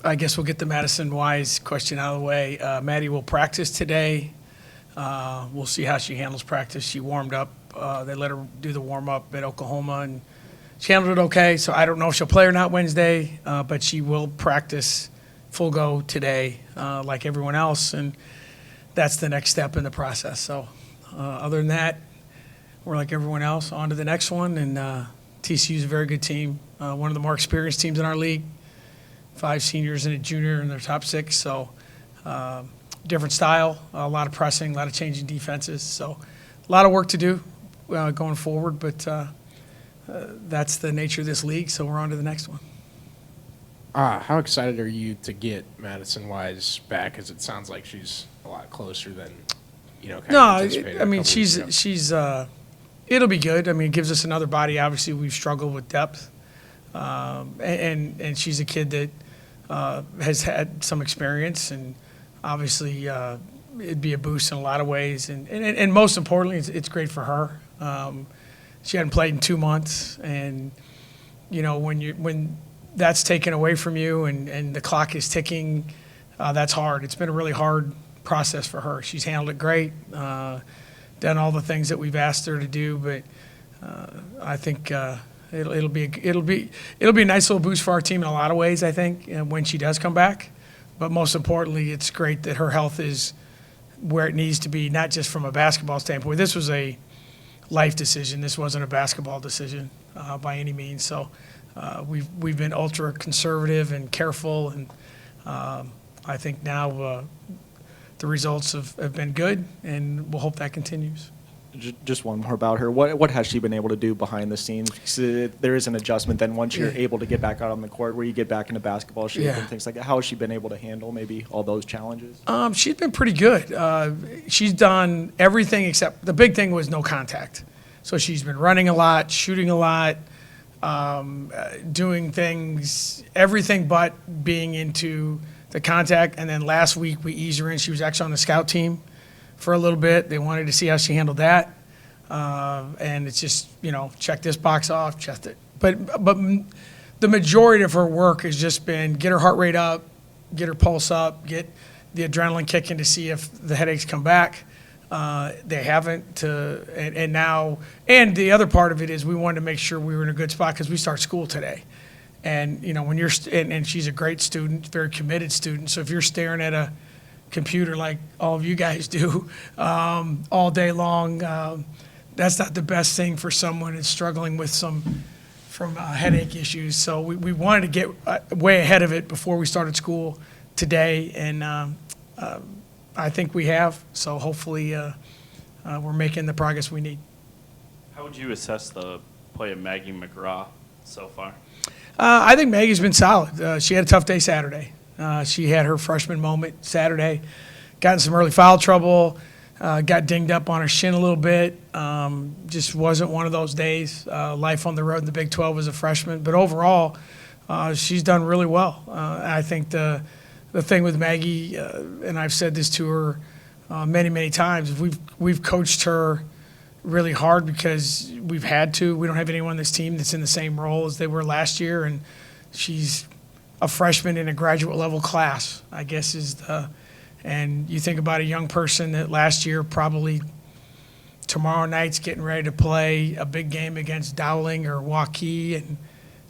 I guess we'll get the Madison Wise question out of the way. Maddie will practice today. We'll see how she handles practice. She warmed up. They let her do the warm-up at Oklahoma, and she handled it okay. So I don't know if she'll play or not Wednesday, but she will practice full go today like everyone else, and that's the next step in the process. So other than that, we're like everyone else, on to the next one, and TCU is a very good team, one of the more experienced teams in our league. 5 seniors and a junior in their top 6, so different style, a lot of pressing, a lot of changing defenses. So a lot of work to do going forward, but that's the nature of this league, so we're on to the next one. How excited are you to get Madison Wise back? Because it sounds like she's a lot closer than, anticipated. I mean, she's it'll be good. I mean, it gives us another body. Obviously, we've struggled with depth, and she's a kid that has had some experience, and obviously it'd be a boost in a lot of ways. And most importantly, it's great for her. She hadn't played in 2 months, and when that's taken away from you and the clock is ticking, that's hard. It's been a really hard process for her. She's handled it great, done all the things that we've asked her to do, but I think it'll be a nice little boost for our team in a lot of ways, I think, when she does come back. But most importantly, it's great that her health is where it needs to be, not just from a basketball standpoint. This was a life decision. This wasn't a basketball decision by any means. So we've been ultra conservative and careful, and I think now the results have been good, and we'll hope that continues. Just one more about her. What has she been able to do behind the scenes? Because there is an adjustment then once you're able to get back out on the court, where you get back into basketball shape and things like that. How has she been able to handle maybe all those challenges? She's been pretty good. She's done everything except the big thing was no contact. So she's been running a lot, shooting a lot, doing things, everything but being into the contact. And then last week we eased her in. She was actually on the scout team for a little bit. They wanted to see how she handled that. And it's just, check this box off, check it. But the majority of her work has just been get her heart rate up, get her pulse up, get the adrenaline kicking to see if the headaches come back. They haven't. And the other part of it is we wanted to make sure we were in a good spot because we start school today. And, when you're and she's a great student, very committed student. So if you're staring at a computer like all of you guys do all day long, that's not the best thing for someone who's struggling with from headache issues. So we wanted to get way ahead of it before we started school today, and I think we have. So hopefully we're making the progress we need. How would you assess the play of Maggie McGraw so far? I think Maggie's been solid. She had a tough day Saturday. She had her freshman moment Saturday, got in some early foul trouble, got dinged up on her shin a little bit. Just wasn't one of those days. Life on the road in the Big 12 as a freshman. But overall, she's done really well. I think the thing with Maggie, and I've said this to her many, many times, we've coached her really hard because we've had to. We don't have anyone on this team that's in the same role as they were last year, and she's a freshman in a graduate level class, I guess and you think about a young person that last year probably tomorrow night's getting ready to play a big game against Dowling or Waukee, and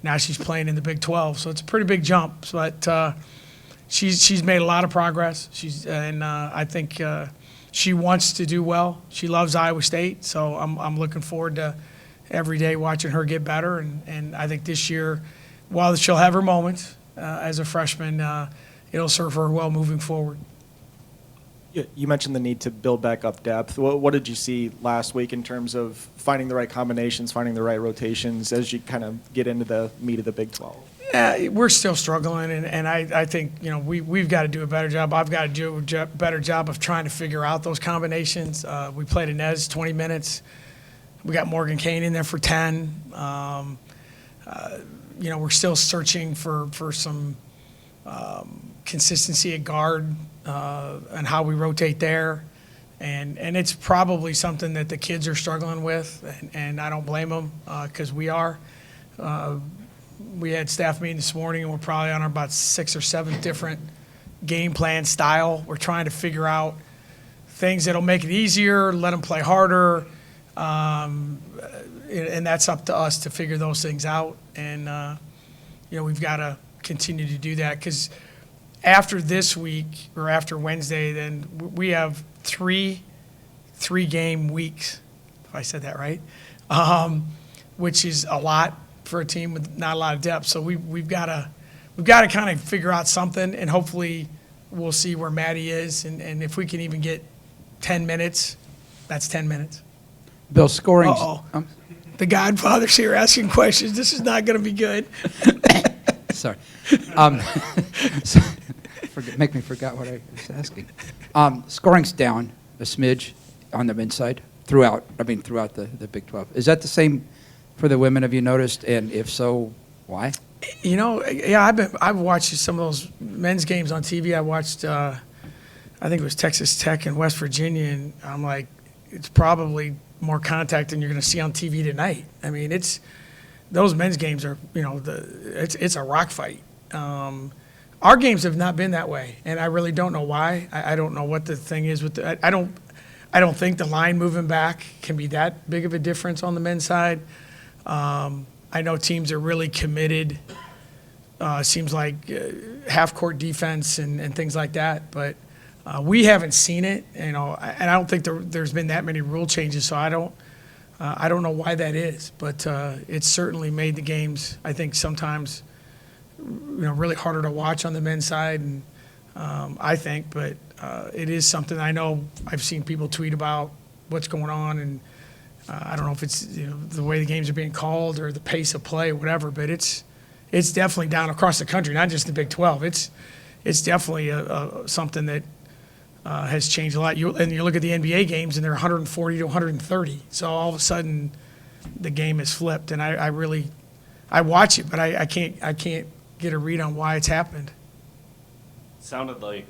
now she's playing in the Big 12. So it's a pretty big jump, but she's made a lot of progress. I think she wants to do well. She loves Iowa State, so I'm looking forward to every day watching her get better. And I think this year, while she'll have her moments as a freshman, it'll serve her well moving forward. You mentioned the need to build back up depth. What did you see last week in terms of finding the right combinations, finding the right rotations as you kind of get into the meat of the Big 12? Yeah, we're still struggling, and I think we've got to do a better job. I've got to do a better job of trying to figure out those combinations. We played Inez 20 minutes. We got Morgan Kane in there for 10. We're still searching for some consistency at guard and how we rotate there. And it's probably something that the kids are struggling with, and I don't blame them because we are. We had staff meeting this morning, and we're probably on about 6 or 7 different game plan style. We're trying to figure out things that'll make it easier, let them play harder, and that's up to us to figure those things out. And we've got to continue to do that, because after this week or after Wednesday, then we have three-game weeks, if I said that right, which is a lot for a team with not a lot of depth. So we've got to kind of figure out something, and hopefully we'll see where Maddie is, and if we can even get 10 minutes, that's 10 minutes. Bill, scoring. Uh-oh. The Godfather's here asking questions. This is not going to be good. Sorry. Make me forget what I was asking. Scoring's down a smidge on the men's side throughout the Big 12. Is that the same for the women, have you noticed? And if so, why? Yeah, I've watched some of those men's games on TV. I watched, I think it was Texas Tech and West Virginia, and I'm like, it's probably more contact than you're going to see on TV tonight. I mean, those men's games are, it's a rock fight. Our games have not been that way, and I really don't know why. I don't know what the thing is with I don't think the line moving back can be that big of a difference on the men's side. I know teams are really committed. Seems like half-court defense and things like that, but we haven't seen it. And I don't think there's been that many rule changes, so I don't know why that is. But it's certainly made the games, I think, sometimes really harder to watch on the men's side, and I think. But it is something I know I've seen people tweet about what's going on, and I don't know if it's the way the games are being called or the pace of play, whatever. But it's definitely down across the country, not just the Big 12. It's definitely something that has changed a lot. You look at the NBA games, and they're 140 to 130. So all of a sudden, the game is flipped, and I watch it, but I can't get a read on why it's happened. Sounded like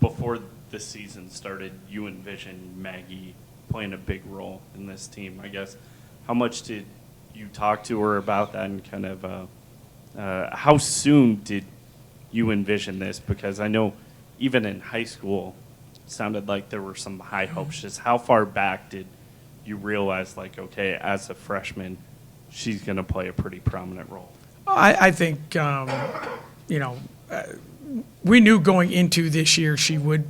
before the season started, you envisioned Maggie playing a big role in this team. I guess, how much did you talk to her about that, and kind of how soon did you envision this? Because I know even in high school, it sounded like there were some high hopes. Just how far back did you realize, like, okay, as a freshman, she's going to play a pretty prominent role? I think, we knew going into this year she would,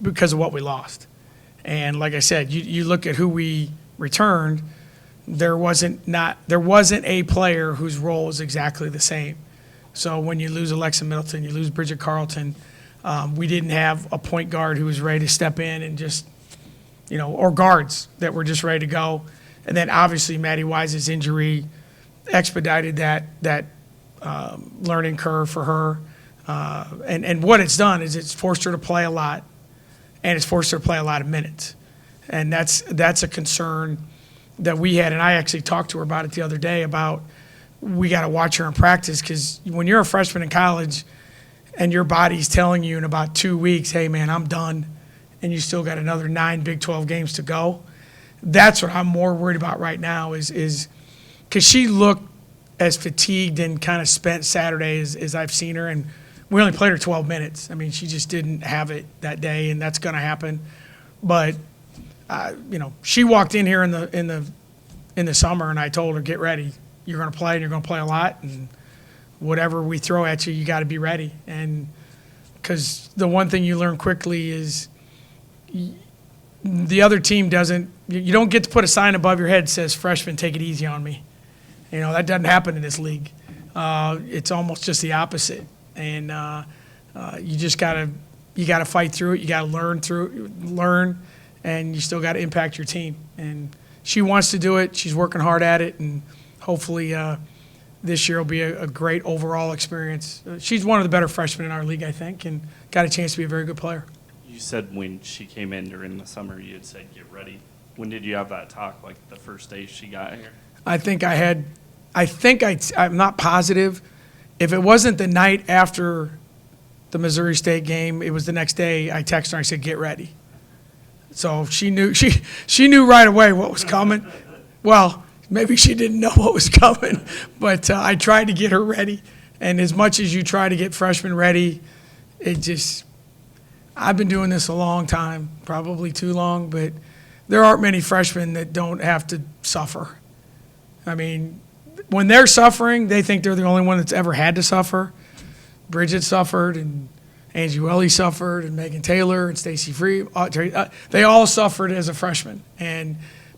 because of what we lost. And like I said, you look at who we returned, there wasn't a player whose role was exactly the same. So when you lose Alexa Middleton, you lose Bridget Carlton, we didn't have a point guard who was ready to step in and just, or guards that were just ready to go. And then obviously Maddie Wise's injury expedited that learning curve for her. And what it's done is it's forced her to play a lot, and it's forced her to play a lot of minutes. And that's a concern that we had. And I actually talked to her about it the other day about we got to watch her in practice, because when you're a freshman in college and your body's telling you in about 2 weeks, hey, man, I'm done, and you still got another 9 Big 12 games to go, that's what I'm more worried about right now is because she looked as fatigued and kind of spent Saturday as I've seen her, and we only played her 12 minutes. I mean, she just didn't have it that day, and that's going to happen. But she walked in here in the summer, and I told her, get ready. You're going to play, and you're going to play a lot, and whatever we throw at you, you got to be ready. And because the one thing you learn quickly is the other team you don't get to put a sign above your head that says, freshman, take it easy on me. That doesn't happen in this league. It's almost just the opposite. And you just gotta fight through it. You gotta learn, and you still gotta impact your team. And she wants to do it. She's working hard at it, and hopefully this year will be a great overall experience. She's one of the better freshmen in our league, I think, and got a chance to be a very good player. You said when she came in during the summer, you had said, get ready. When did you have that talk, like the first day she got here? I'm not positive. If it wasn't the night after the Missouri State game, it was the next day, I texted her, I said, get ready. So she knew right away what was coming. Well, Maybe she didn't know what was coming, but I tried to get her ready. And as much as you try to get freshmen ready, I've been doing this a long time, probably too long, but there aren't many freshmen that don't have to suffer. I mean, when they're suffering, they think they're the only one that's ever had to suffer. Bridget suffered, and Angie Welly suffered, and Megan Taylor, and Stacy Free. They all suffered as a freshman.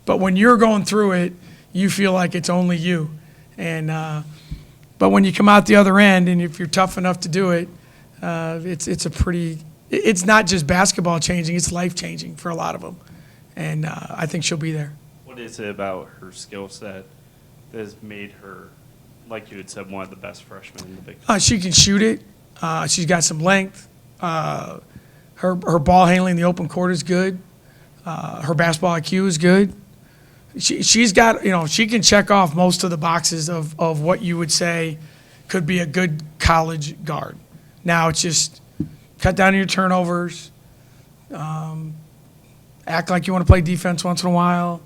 But when you're going through it, you feel like it's only you. But when you come out the other end, and if you're tough enough to do it, it's not just basketball changing, it's life changing for a lot of them. And I think she'll be there. What is it about her skill set that has made her, like you had said, one of the best freshmen in the Big 12? She can shoot it. She's got some length. Her ball handling in the open court is good. Her basketball IQ is good. She's got, she can check off most of the boxes of what you would say could be a good college guard. Now it's just cut down your turnovers, act like you want to play defense once in a while,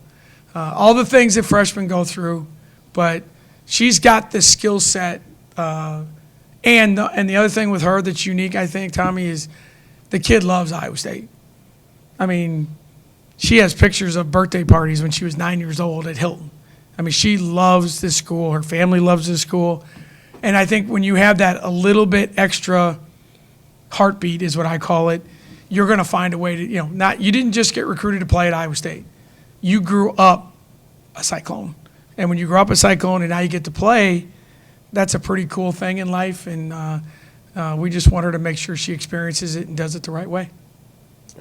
all the things that freshmen go through. But she's got the skill set. And the other thing with her that's unique, I think, Tommy, is the kid loves Iowa State. I mean, she has pictures of birthday parties when she was 9 years old at Hilton. I mean, she loves this school. Her family loves this school. And I think when you have that a little bit extra heartbeat is what I call it, you're going to find a way to, you didn't just get recruited to play at Iowa State. You grew up a Cyclone. And when you grow up a Cyclone and now you get to play, that's a pretty cool thing in life. And we just want her to make sure she experiences it and does it the right way.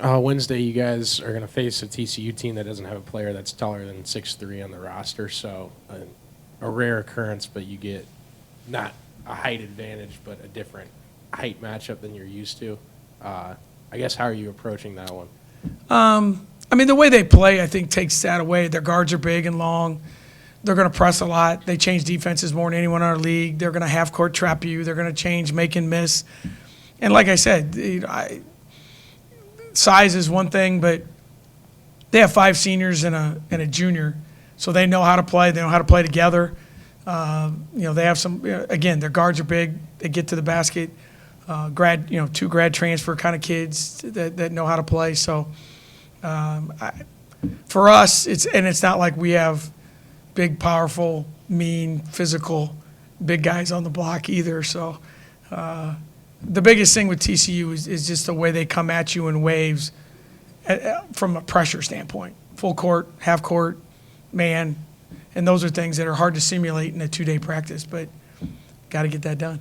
Wednesday, you guys are going to face a TCU team that doesn't have a player that's taller than 6'3" on the roster. So a rare occurrence, but you get not a height advantage, but a different height matchup than you're used to. I guess, how are you approaching that one? I mean, the way they play, I think, takes that away. Their guards are big and long. They're going to press a lot. They change defenses more than anyone in our league. They're going to half-court trap you. They're going to change, make and miss. And like I said, size is one thing, but they have 5 seniors and a junior, so they know how to play. They know how to play together. They have some. Again, their guards are big. They get to the basket. 2 grad transfer kind of kids that know how to play. So for us, it's not like we have big, powerful, mean, physical, big guys on the block either. So the biggest thing with TCU is just the way they come at you in waves from a pressure standpoint. Full court, half court, man. And those are things that are hard to simulate in a 2-day practice, but got to get that done.